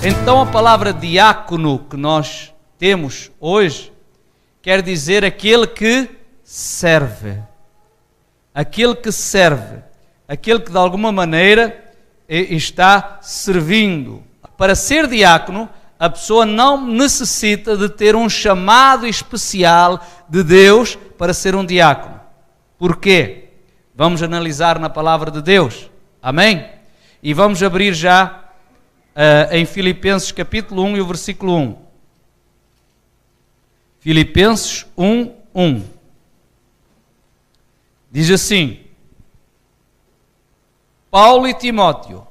Então a palavra diácono que nós temos hoje quer dizer aquele que serve. Aquele que serve. Aquele que de alguma maneira está servindo. Para ser diácono, a pessoa não necessita de ter um chamado especial de Deus para ser um diácono. Porquê? Vamos analisar na palavra de Deus. Amém? E vamos abrir já em Filipenses capítulo 1 e o versículo 1. Filipenses 1, 1. Diz assim: Paulo e Timóteo,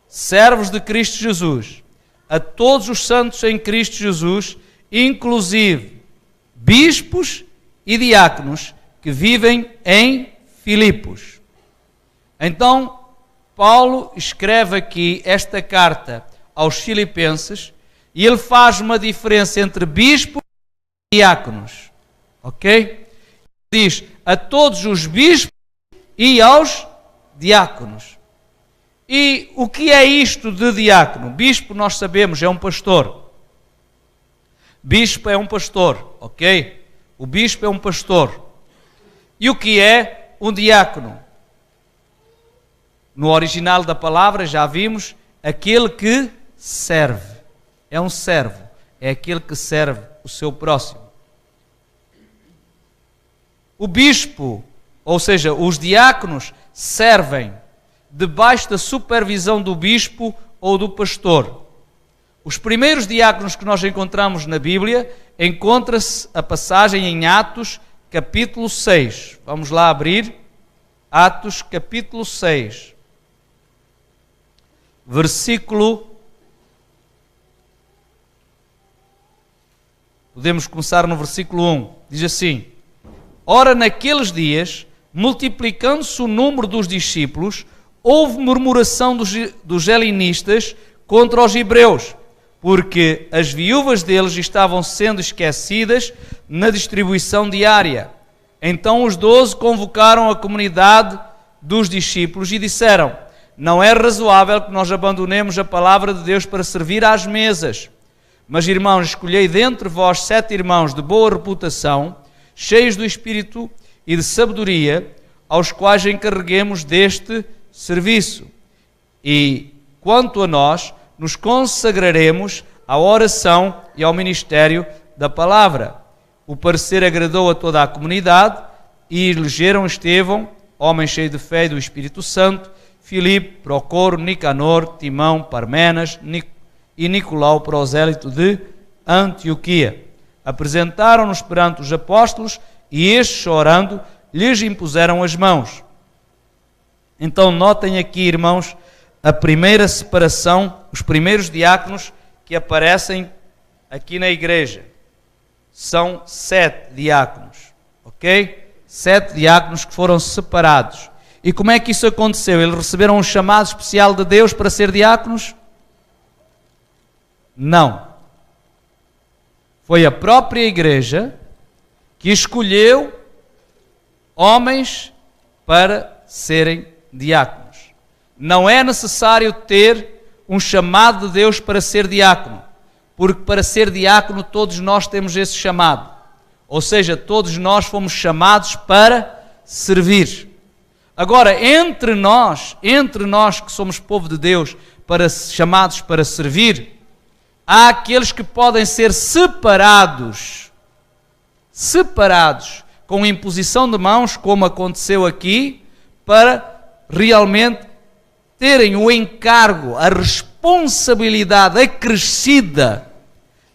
servos de Cristo Jesus, a todos os santos em Cristo Jesus, inclusive bispos e diáconos que vivem em Filipos. Então, Paulo escreve aqui esta carta aos filipenses e ele faz uma diferença entre bispos e diáconos. Ok? Diz a todos os bispos e aos diáconos. E o que é isto de diácono? Bispo, nós sabemos, é um pastor. Bispo é um pastor, ok? O bispo é um pastor. E o que é um diácono? No original da palavra, já vimos, aquele que serve. É um servo. É aquele que serve o seu próximo. O bispo, ou seja, os diáconos, servem debaixo da supervisão do bispo ou do pastor. Os primeiros diáconos que nós encontramos na Bíblia, encontra-se a passagem em Atos, capítulo 6. Vamos lá abrir. Atos, capítulo 6. Podemos começar no versículo 1. Diz assim: Ora, naqueles dias, multiplicando-se o número dos discípulos, houve murmuração dos helenistas contra os hebreus, porque as viúvas deles estavam sendo esquecidas na distribuição diária. Então os 12 convocaram a comunidade dos discípulos e disseram: Não é razoável que nós abandonemos a palavra de Deus para servir às mesas. Mas, irmãos, escolhei dentre vós 7 irmãos de boa reputação, cheios do Espírito e de sabedoria, aos quais encarreguemos deste serviço. E, quanto a nós, nos consagraremos à oração e ao ministério da palavra. O parecer agradou a toda a comunidade e elegeram Estevão, homem cheio de fé e do Espírito Santo, Filipe, Procoro, Nicanor, Timão, Parmenas e Nicolau, prosélito de Antioquia. Apresentaram-nos perante os apóstolos e estes, chorando, lhes impuseram as mãos. Então notem aqui, irmãos, a primeira separação, os primeiros diáconos que aparecem aqui na igreja. São 7 diáconos, ok? 7 diáconos que foram separados. E como é que isso aconteceu? Eles receberam um chamado especial de Deus para ser diáconos? Não. Foi a própria igreja que escolheu homens para serem diáconos. Não é necessário ter um chamado de Deus para ser diácono, porque para ser diácono todos nós temos esse chamado. Ou seja, todos nós fomos chamados para servir. Agora, entre nós que somos povo de Deus, chamados para servir, há aqueles que podem ser separados com imposição de mãos, como aconteceu aqui, para realmente terem o encargo, a responsabilidade acrescida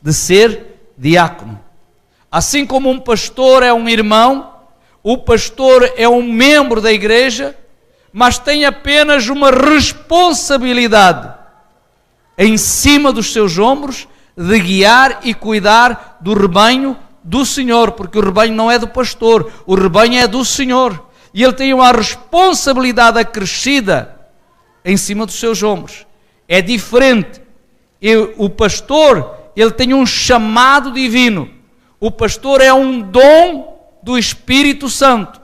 de ser diácono. Assim como um pastor é um irmão, o pastor é um membro da igreja, mas tem apenas uma responsabilidade em cima dos seus ombros de guiar e cuidar do rebanho do Senhor, porque o rebanho não é do pastor, o rebanho é do Senhor. E ele tem uma responsabilidade acrescida em cima dos seus ombros. É diferente. O pastor, ele tem um chamado divino. O pastor é um dom do Espírito Santo.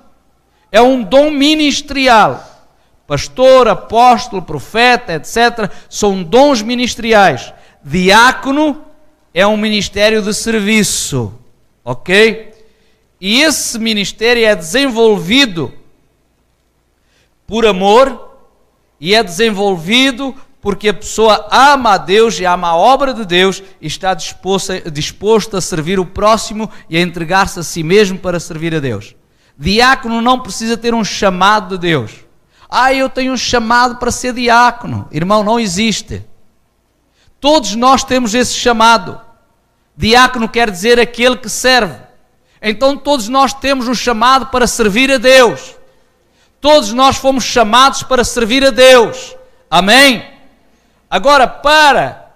É um dom ministerial. Pastor, apóstolo, profeta, etc. são dons ministeriais diácono é um ministério de serviço, ok? E esse ministério é desenvolvido por amor e é desenvolvido porque a pessoa ama a Deus e ama a obra de Deus e está disposto a servir o próximo e a entregar-se a si mesmo para servir a Deus. Diácono não precisa ter um chamado de Deus. Eu tenho um chamado para ser diácono. Irmão, não existe. Todos nós temos esse chamado. Diácono quer dizer aquele que serve. Então todos nós temos um chamado para servir a Deus. Todos nós fomos chamados para servir a Deus. Amém? Agora, para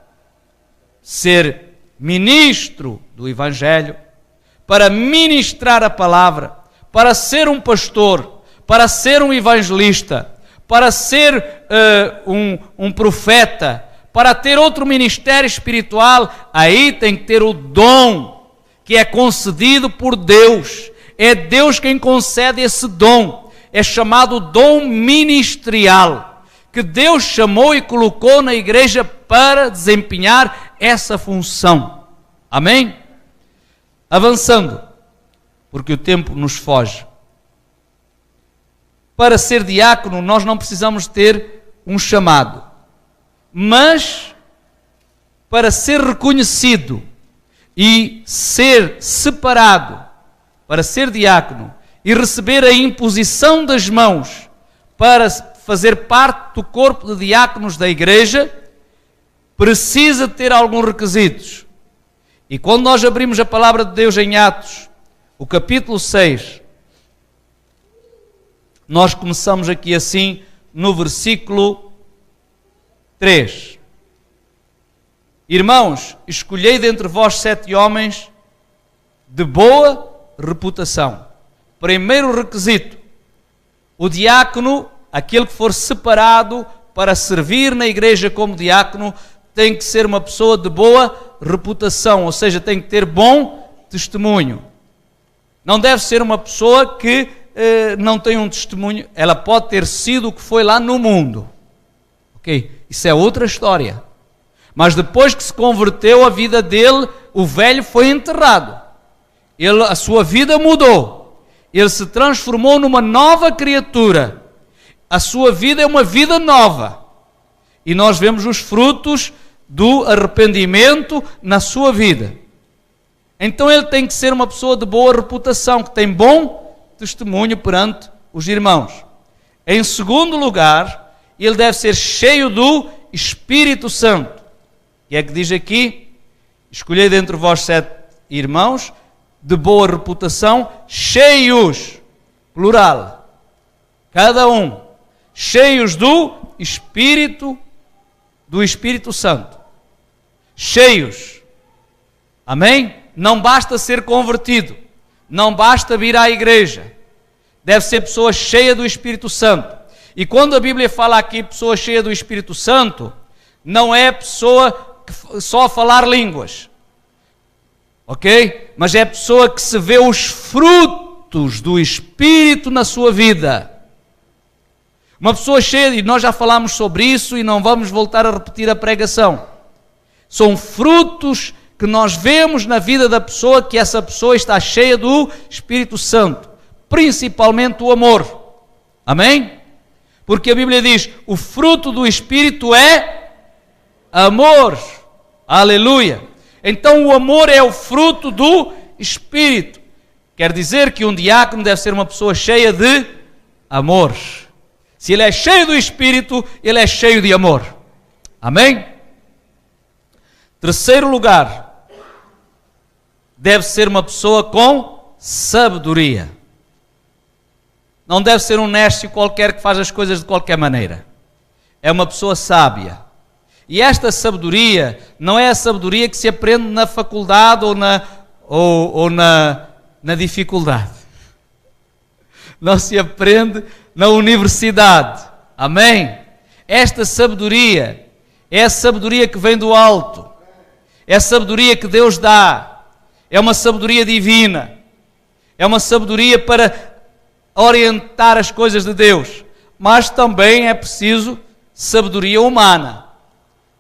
ser ministro do Evangelho, para ministrar a palavra, para ser um pastor, para ser um evangelista, para ser um profeta, para ter outro ministério espiritual, aí tem que ter o dom que é concedido por Deus. É Deus quem concede esse dom. É chamado dom ministerial, que Deus chamou e colocou na igreja para desempenhar essa função. Amém? Avançando, porque o tempo nos foge. Para ser diácono, nós não precisamos ter um chamado, mas para ser reconhecido e ser separado para ser diácono e receber a imposição das mãos para fazer parte do corpo de diáconos da igreja, precisa ter alguns requisitos. E quando nós abrimos a palavra de Deus em Atos, o capítulo 6, nós começamos aqui assim no versículo 3. Irmãos, escolhei dentre vós 7 homens de boa reputação. Primeiro requisito: o diácono, aquele que for separado para servir na igreja como diácono, tem que ser uma pessoa de boa reputação, ou seja, tem que ter bom testemunho. Não deve ser uma pessoa que não tem um testemunho. Ela pode ter sido o que foi lá no mundo, ok? Isso é outra história. Mas depois que se converteu, a vida dele, o velho foi enterrado. A sua vida mudou. Ele se transformou numa nova criatura. A sua vida é uma vida nova. E nós vemos os frutos do arrependimento na sua vida. Então ele tem que ser uma pessoa de boa reputação, que tem bom testemunho perante os irmãos. Em segundo lugar, ele deve ser cheio do Espírito Santo. E é que diz aqui: escolhei dentre vós 7 irmãos de boa reputação, cheios, plural, cada um, cheios do Espírito Santo. Cheios. Amém? Não basta ser convertido, não basta vir à igreja, deve ser pessoa cheia do Espírito Santo. E quando a Bíblia fala aqui pessoa cheia do Espírito Santo, não é pessoa que só a falar línguas, ok? Mas é pessoa que se vê os frutos do Espírito na sua vida. Uma pessoa cheia, e nós já falámos sobre isso e não vamos voltar a repetir a pregação. São frutos que nós vemos na vida da pessoa, que essa pessoa está cheia do Espírito Santo, principalmente o amor. Amém? Porque a Bíblia diz: o fruto do Espírito é amor. Aleluia! Então o amor é o fruto do Espírito. Quer dizer que um diácono deve ser uma pessoa cheia de amor. Se ele é cheio do Espírito, ele é cheio de amor. Amém? Terceiro lugar, deve ser uma pessoa com sabedoria. Não deve ser um nécio qualquer que faz as coisas de qualquer maneira. É uma pessoa sábia. E esta sabedoria não é a sabedoria que se aprende na faculdade ou na dificuldade. Não se aprende na universidade. Amém? Esta sabedoria é a sabedoria que vem do alto. É a sabedoria que Deus dá. É uma sabedoria divina. É uma sabedoria para orientar as coisas de Deus. Mas também é preciso sabedoria humana.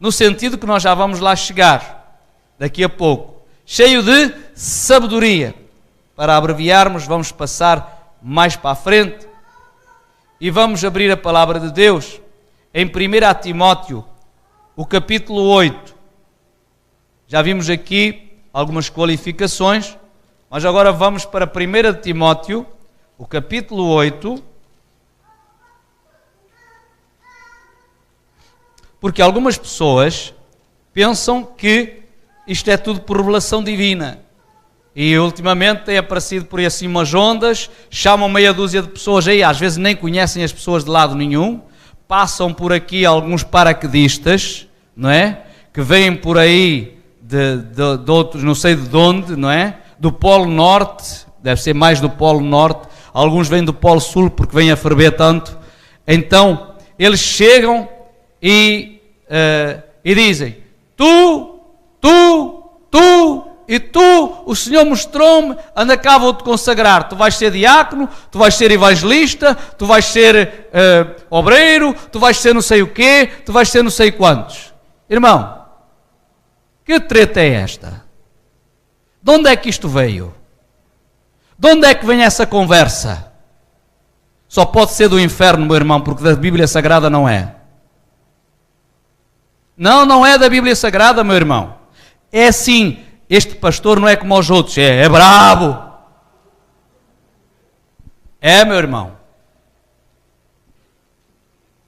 no sentido que nós já vamos lá chegar, daqui a pouco. Cheio de sabedoria. Para abreviarmos, vamos passar mais para a frente e vamos abrir a palavra de Deus em 1 Timóteo, o capítulo 8. Já vimos aqui algumas qualificações, mas agora vamos para 1 Timóteo, o capítulo 8, porque algumas pessoas pensam que isto é tudo por revelação divina. E ultimamente tem aparecido por aí assim umas ondas, chamam meia dúzia de pessoas aí, às vezes nem conhecem as pessoas de lado nenhum, passam por aqui alguns paraquedistas, não é? Que vêm por aí de outros, não sei de onde, não é? Do Polo Norte, deve ser mais do Polo Norte, alguns vêm do Polo Sul porque vêm a ferver tanto. Então, eles chegam e dizem, tu, e tu, o Senhor mostrou-me, anda cá, vou-te consagrar. Tu vais ser diácono, tu vais ser evangelista, tu vais ser obreiro, tu vais ser não sei o quê, tu vais ser não sei quantos. Irmão, que treta é esta? De onde é que isto veio? De onde é que vem essa conversa? Só pode ser do inferno, meu irmão, porque da Bíblia Sagrada não é. Não é da Bíblia Sagrada, meu irmão. É assim. Este pastor não é como os outros, é brabo. É, meu irmão.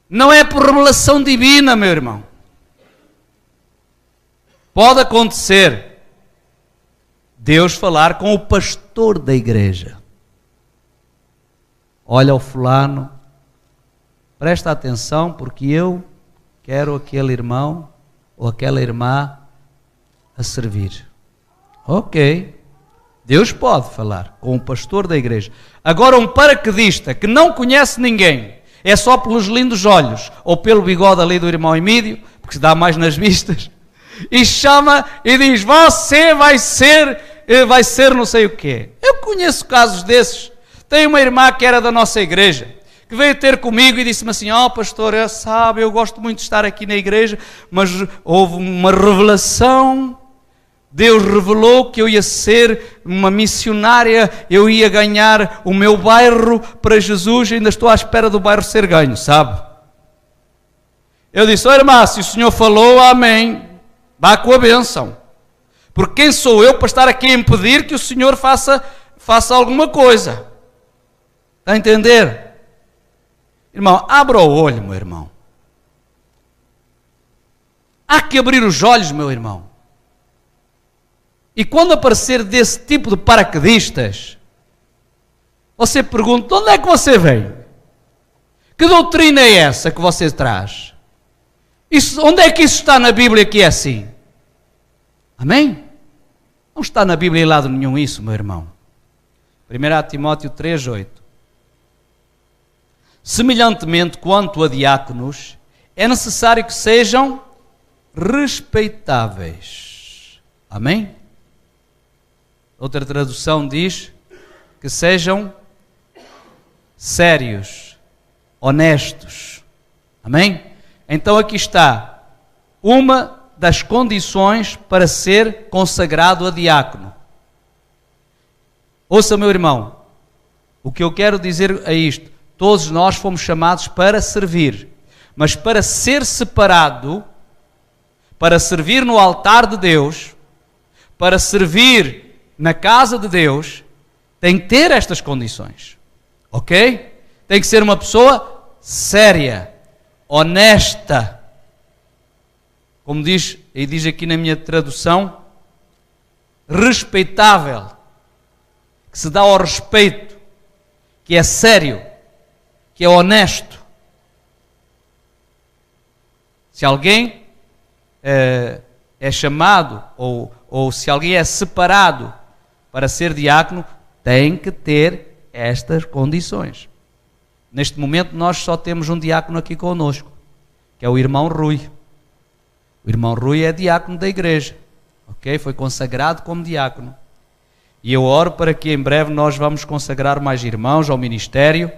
Não é por revelação divina, meu irmão. Pode acontecer Deus falar com o pastor da igreja. Olha o fulano, presta atenção porque eu quero aquele irmão ou aquela irmã a servir. Ok, Deus pode falar com o pastor da igreja. Agora um paraquedista que não conhece ninguém, é só pelos lindos olhos ou pelo bigode ali do irmão Emílio, porque se dá mais nas vistas, e chama e diz, você vai ser não sei o quê. Eu conheço casos desses. Tem uma irmã que era da nossa igreja, que veio ter comigo e disse-me assim, pastor, sabe, eu gosto muito de estar aqui na igreja, mas houve uma revelação. Deus revelou que eu ia ser uma missionária, eu ia ganhar o meu bairro para Jesus, ainda estou à espera do bairro ser ganho, sabe? Eu disse, irmã, se o Senhor falou, amém, vá com a bênção. Porque quem sou eu para estar aqui a impedir que o Senhor faça alguma coisa? Está a entender? Irmão, abra o olho, meu irmão. Há que abrir os olhos, meu irmão. E quando aparecer desse tipo de paraquedistas, você pergunta, de onde é que você vem? Que doutrina é essa que você traz? Onde é que isso está na Bíblia que é assim? Amém? Não está na Bíblia em lado nenhum isso, meu irmão. 1 Timóteo 3:8. Semelhantemente quanto a diáconos, é necessário que sejam respeitáveis. Amém? Outra tradução diz que sejam sérios, honestos. Amém? Então aqui está uma das condições para ser consagrado a diácono. Ouça, meu irmão, o que eu quero dizer é isto. Todos nós fomos chamados para servir, mas para ser separado, para servir no altar de Deus, para servir na casa de Deus, tem que ter estas condições, ok? Tem que ser uma pessoa séria, honesta, como diz aqui na minha tradução, respeitável, que se dá ao respeito, que é sério, que é honesto. Se alguém é chamado, ou se alguém é separado para ser diácono, tem que ter estas condições. Neste momento nós só temos um diácono aqui conosco, que é o irmão Rui. O irmão Rui é diácono da igreja, ok? Foi consagrado como diácono. E eu oro para que em breve nós vamos consagrar mais irmãos ao ministério,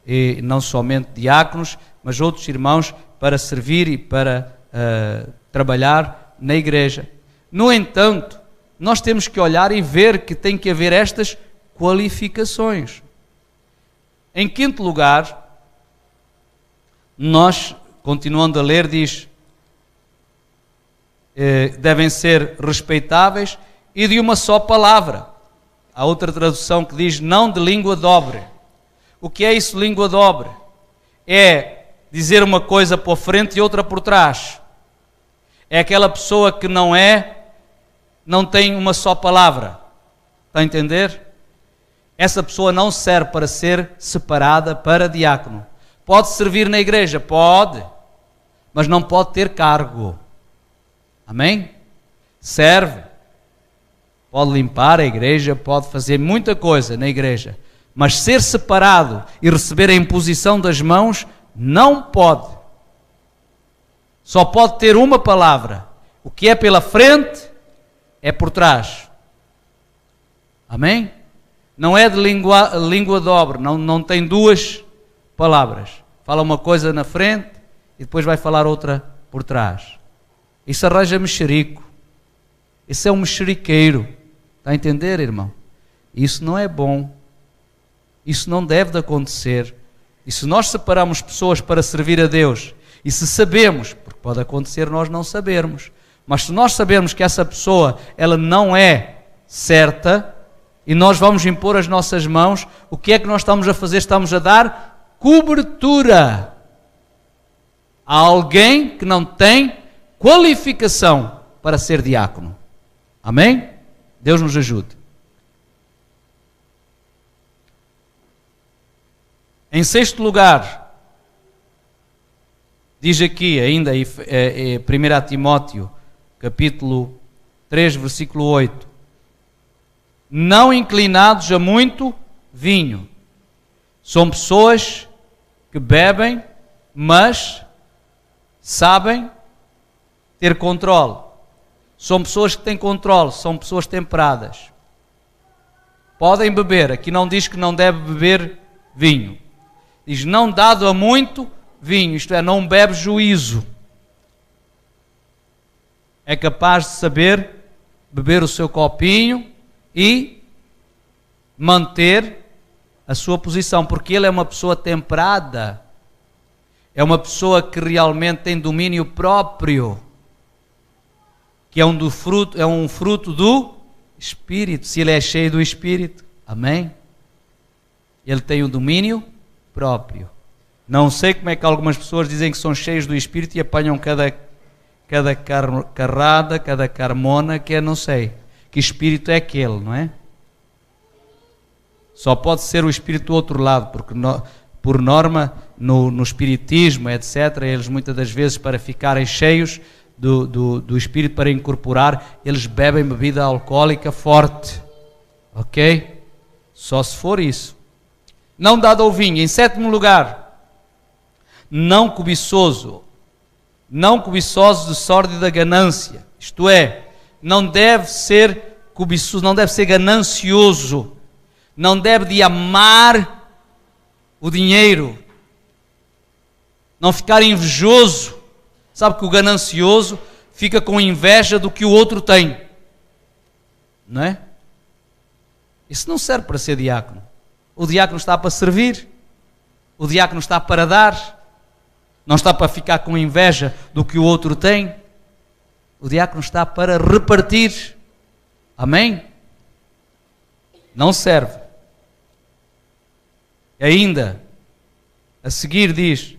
e não somente diáconos, mas outros irmãos para servir e para trabalhar na igreja. No entanto, nós temos que olhar e ver que tem que haver estas qualificações. Em quinto lugar, nós, continuando a ler, diz: devem ser respeitáveis e de uma só palavra. Há outra tradução que diz: não de língua dobre. O que é isso, língua dobre? É dizer uma coisa por frente e outra por trás. É aquela pessoa que não tem uma só palavra. Está a entender? Essa pessoa não serve para ser separada para diácono. Pode servir na igreja? Pode. Mas não pode ter cargo. Amém? Serve. Pode limpar a igreja, pode fazer muita coisa na igreja. Mas ser separado e receber a imposição das mãos, não pode. Só pode ter uma palavra. O que é pela frente, é por trás. Amém? Não é de língua dobre, não tem duas palavras. Fala uma coisa na frente e depois vai falar outra por trás. Isso arranja mexerico. Isso é um mexeriqueiro. Está a entender, irmão? Isso não é bom. Isso não deve de acontecer. E se nós separamos pessoas para servir a Deus, e se sabemos, porque pode acontecer nós não sabermos, mas se nós sabermos que essa pessoa, ela não é certa, e nós vamos impor as nossas mãos, o que é que nós estamos a fazer? Estamos a dar cobertura a alguém que não tem qualificação para ser diácono. Amém? Deus nos ajude. Em sexto lugar, diz aqui ainda em 1 Timóteo, capítulo 3, versículo 8, não inclinados a muito vinho. São pessoas que bebem, mas sabem ter controle. São pessoas que têm controle, são pessoas temperadas. Podem beber, aqui não diz que não deve beber vinho. Diz não dado a muito vinho, isto é, não bebe juízo. É capaz de saber beber o seu copinho e manter a sua posição, porque ele é uma pessoa temperada. É uma pessoa que realmente tem domínio próprio, que é um fruto do Espírito. Se ele é cheio do Espírito, amém? Ele tem o domínio próprio. Não sei como é que algumas pessoas dizem que são cheios do Espírito e apanham cada carrada, cada carmona, que é não sei. Que espírito é aquele, não é? Só pode ser o espírito do outro lado, porque por norma, no espiritismo, etc., eles muitas das vezes, para ficarem cheios do espírito, para incorporar, eles bebem bebida alcoólica forte. Ok? Só se for isso. Não dado ao vinho. Em sétimo lugar, não cobiçosos de sorte da ganância. Isto é, não deve ser cobiçoso, não deve ser ganancioso, não deve de amar o dinheiro, não ficar invejoso. Sabe que o ganancioso fica com inveja do que o outro tem, não é? Isso não serve para ser diácono. O diácono está para servir, o diácono está para dar, não está para ficar com inveja do que o outro tem. O diácono está para repartir. Amém? Não serve. Ainda, a seguir diz,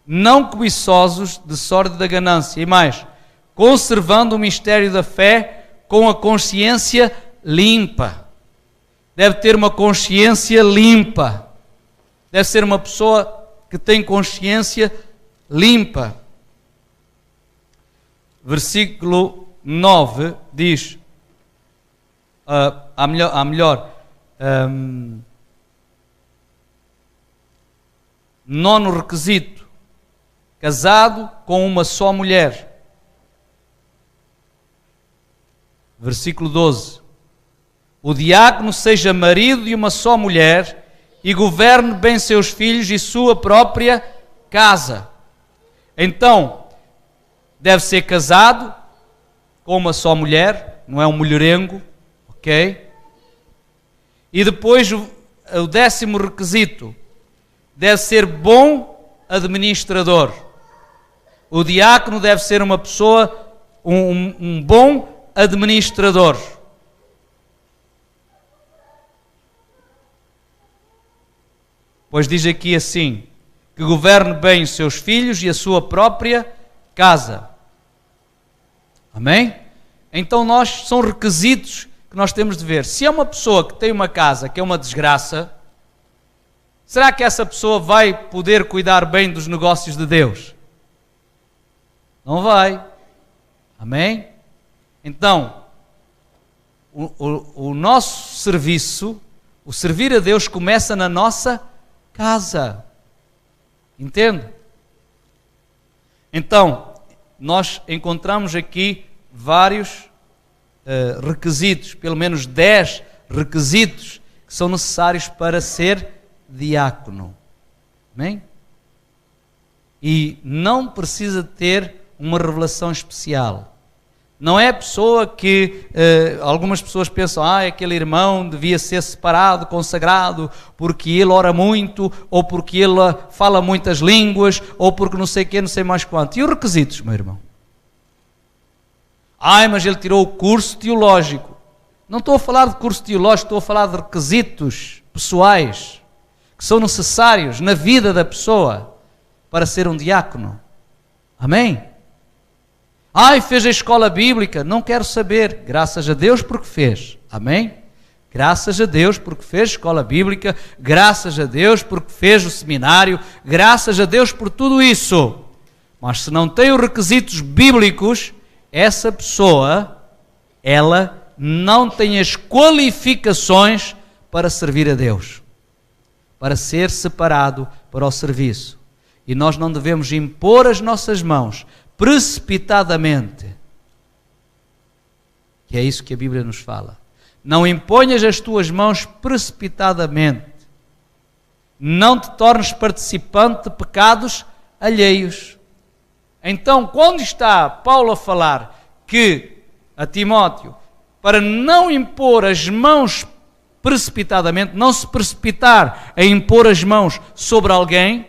não cobiçosos de sorte da ganância. E mais, conservando o mistério da fé com a consciência limpa. Deve ter uma consciência limpa. Deve ser uma pessoa que tem consciência limpa. Versículo 9 diz, nono requisito, casado com uma só mulher. Versículo 12, o diácono seja marido de uma só mulher e governe bem seus filhos e sua própria casa. Então, deve ser casado com uma só mulher, não é um mulherengo, ok? E depois o 10º requisito, deve ser bom administrador. O diácono deve ser uma pessoa, um bom administrador. Pois diz aqui assim, que governe bem os seus filhos e a sua própria casa. Amém? Então são requisitos que nós temos de ver. Se é uma pessoa que tem uma casa que é uma desgraça, será que essa pessoa vai poder cuidar bem dos negócios de Deus? Não vai. Amém? Então, o nosso serviço, o servir a Deus começa na nossa casa. Entende? Então, nós encontramos aqui vários requisitos, pelo menos 10 requisitos que são necessários para ser diácono. Amém? E não precisa ter uma revelação especial. Não é pessoa que algumas pessoas pensam, aquele irmão devia ser separado, consagrado, porque ele ora muito, ou porque ele fala muitas línguas, ou porque não sei o quê, não sei mais quanto. E os requisitos, meu irmão? Mas ele tirou o curso teológico. Não estou a falar de curso teológico, estou a falar de requisitos pessoais que são necessários na vida da pessoa para ser um diácono. Amém? Fez a escola bíblica, não quero saber. Graças a Deus porque fez. Amém? Graças a Deus porque fez escola bíblica, graças a Deus porque fez o seminário, graças a Deus por tudo isso. Mas se não tem os requisitos bíblicos, essa pessoa, ela não tem as qualificações para servir a Deus, para ser separado para o serviço. E nós não devemos impor as nossas mãos precipitadamente, que é isso que a Bíblia nos fala. Não imponhas as tuas mãos precipitadamente. Não te tornes participante de pecados alheios. Então, quando está Paulo a falar que a Timóteo, para não impor as mãos precipitadamente, não se precipitar a impor as mãos sobre alguém,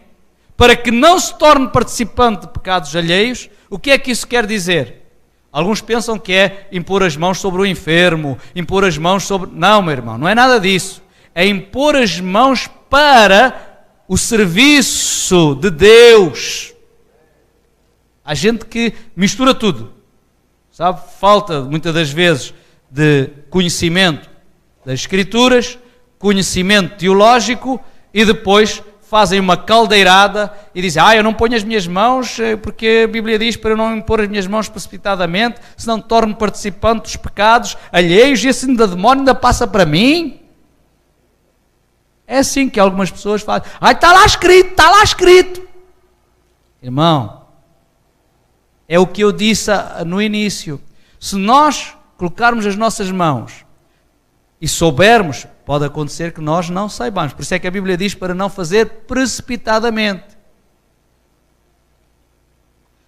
para que não se torne participante de pecados alheios, o que é que isso quer dizer? Alguns pensam que é impor as mãos sobre o enfermo, impor as mãos sobre... Não, meu irmão, não é nada disso. É impor as mãos para o serviço de Deus. Há gente que mistura tudo, sabe? Falta, muitas das vezes, de conhecimento das Escrituras, conhecimento teológico, e depois fazem uma caldeirada e dizem, eu não ponho as minhas mãos porque a Bíblia diz para eu não impor as minhas mãos precipitadamente, senão torno participante dos pecados alheios e esse demónio ainda passa para mim. É assim que algumas pessoas fazem. Está lá escrito, está lá escrito. Irmão, é o que eu disse no início. Se nós colocarmos as nossas mãos e soubermos, pode acontecer que nós não saibamos. Por isso é que a Bíblia diz para não fazer precipitadamente.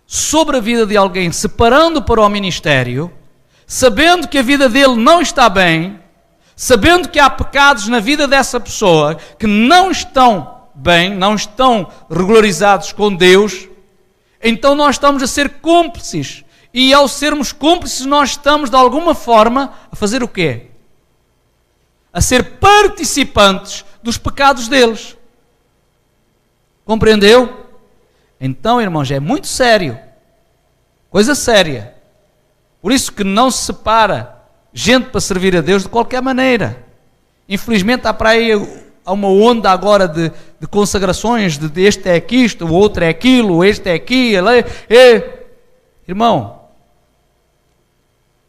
Sobre a vida de alguém, separando para o ministério, sabendo que a vida dele não está bem, sabendo que há pecados na vida dessa pessoa que não estão bem, não estão regularizados com Deus, então nós estamos a ser cúmplices. E ao sermos cúmplices, nós estamos de alguma forma a fazer o quê? A ser participantes dos pecados deles. Compreendeu? Então, irmãos, é muito sério. Coisa séria. Por isso que não se separa gente para servir a Deus de qualquer maneira. Infelizmente há para aí uma onda agora de consagrações, de este é aqui, isto, o outro é aquilo, este é aqui, Irmão,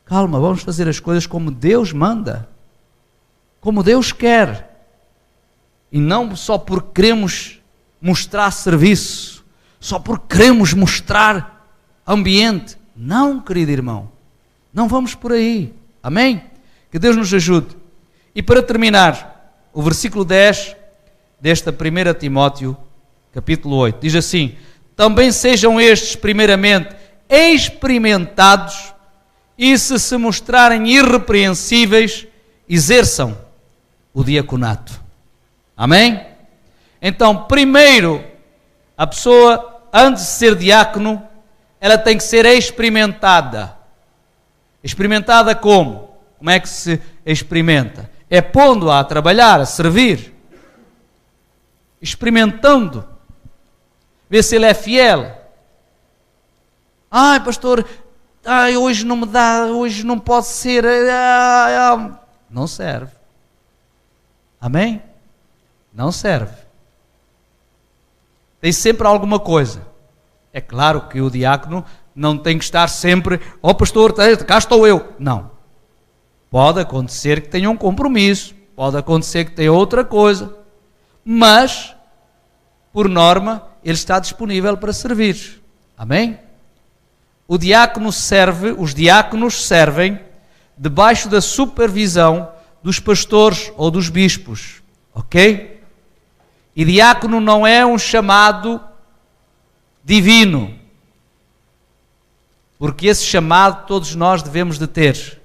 calma, vamos fazer as coisas como Deus manda. Como Deus quer, e não só porque queremos mostrar serviço, só porque queremos mostrar ambiente. Não, querido irmão, não vamos por aí. Amém? Que Deus nos ajude. E para terminar, o versículo 10 desta 1 Timóteo, capítulo 8, diz assim: também sejam estes primeiramente experimentados, e se mostrarem irrepreensíveis, exerçam o diaconato. Amém? Então, primeiro, a pessoa, antes de ser diácono, ela tem que ser experimentada. Experimentada como? Como é que se experimenta? É pondo-a a trabalhar, a servir. Experimentando. Ver se ele é fiel. Ai, pastor, hoje não me dá, hoje não pode ser. Não serve. Amém? Não serve. Tem sempre alguma coisa. É claro que o diácono não tem que estar sempre, pastor, cá estou eu. Não. Pode acontecer que tenha um compromisso, pode acontecer que tenha outra coisa, mas, por norma, ele está disponível para servir. Amém? O diácono serve, os diáconos servem debaixo da supervisão dos pastores ou dos bispos. Ok? E diácono não é um chamado divino, porque esse chamado todos nós devemos de ter,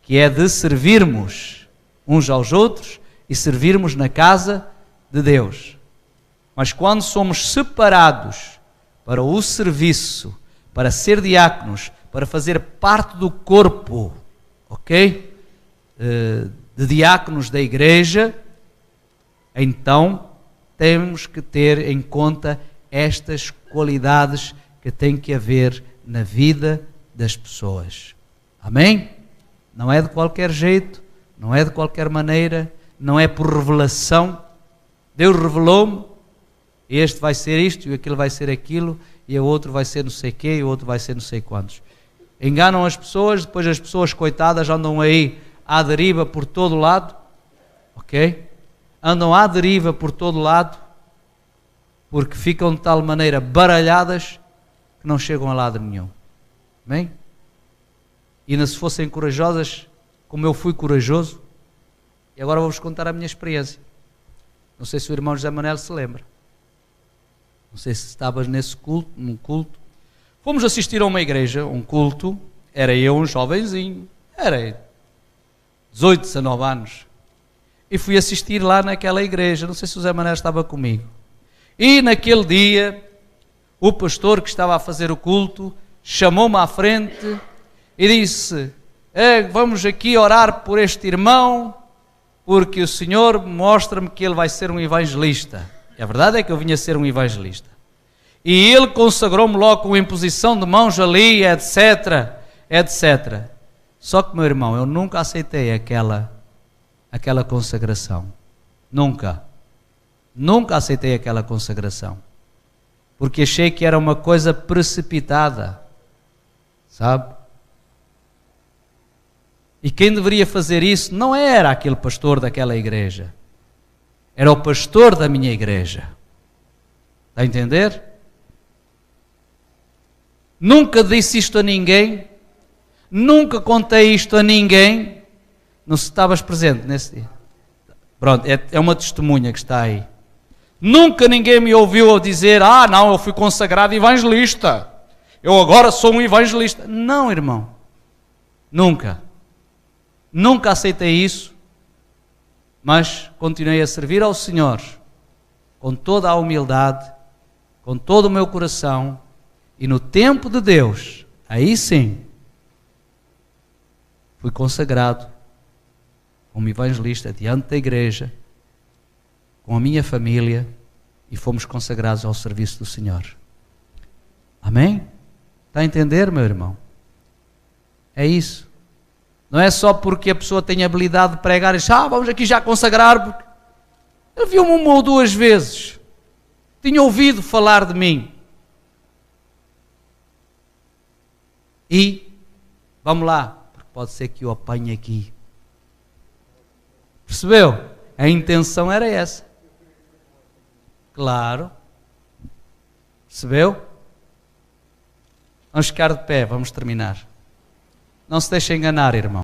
que é de servirmos uns aos outros e servirmos na casa de Deus. Mas quando somos separados para o serviço, para ser diáconos, para fazer parte do corpo, ok? De diáconos da igreja, então temos que ter em conta estas qualidades que tem que haver na vida das pessoas. Amém? Não é de qualquer jeito, não é de qualquer maneira, não é por revelação. Deus revelou-me, este vai ser isto, e aquilo vai ser aquilo, e o outro vai ser não sei quê, e o outro vai ser não sei quantos. Enganam as pessoas, depois as pessoas coitadas andam aí à deriva por todo lado, ok? Andam à deriva por todo lado, porque ficam de tal maneira baralhadas que não chegam a lado nenhum. Amém? E ainda se fossem corajosas, como eu fui corajoso, e agora vou-vos contar a minha experiência. Não sei se o irmão José Manuel se lembra. Não sei se estavas nesse culto, num culto. Fomos assistir a uma igreja, um culto, era eu um jovenzinho, era 18, 19 anos, e fui assistir lá naquela igreja, não sei se o José Manuel estava comigo. E naquele dia, o pastor que estava a fazer o culto, chamou-me à frente e disse, vamos aqui orar por este irmão, porque o Senhor mostra-me que ele vai ser um evangelista. A verdade é que eu vinha ser um evangelista. E ele consagrou-me logo com imposição de mãos ali, etc, etc. Só que, meu irmão, eu nunca aceitei aquela consagração. Nunca. Nunca aceitei aquela consagração. Porque achei que era uma coisa precipitada. Sabe? E quem deveria fazer isso não era aquele pastor daquela igreja. Era o pastor da minha igreja. Está a entender? Nunca disse isto a ninguém. Nunca contei isto a ninguém. Não se estavas presente nesse dia. Pronto, é uma testemunha que está aí. Nunca ninguém me ouviu dizer, não, eu fui consagrado evangelista. Eu agora sou um evangelista. Não, irmão. Nunca. Nunca aceitei isso. Mas continuei a servir ao Senhor com toda a humildade, com todo o meu coração, e no tempo de Deus, aí sim, fui consagrado como evangelista diante da igreja, com a minha família, e fomos consagrados ao serviço do Senhor. Amém? Está a entender, meu irmão? É isso. Não é só porque a pessoa tem habilidade de pregar e diz, vamos aqui já consagrar, porque ele viu-me uma ou duas vezes, tinha ouvido falar de mim. E, vamos lá, porque pode ser que eu apanhe aqui. Percebeu? A intenção era essa. Claro. Percebeu? Vamos ficar de pé, vamos terminar. Não se deixe enganar, irmão.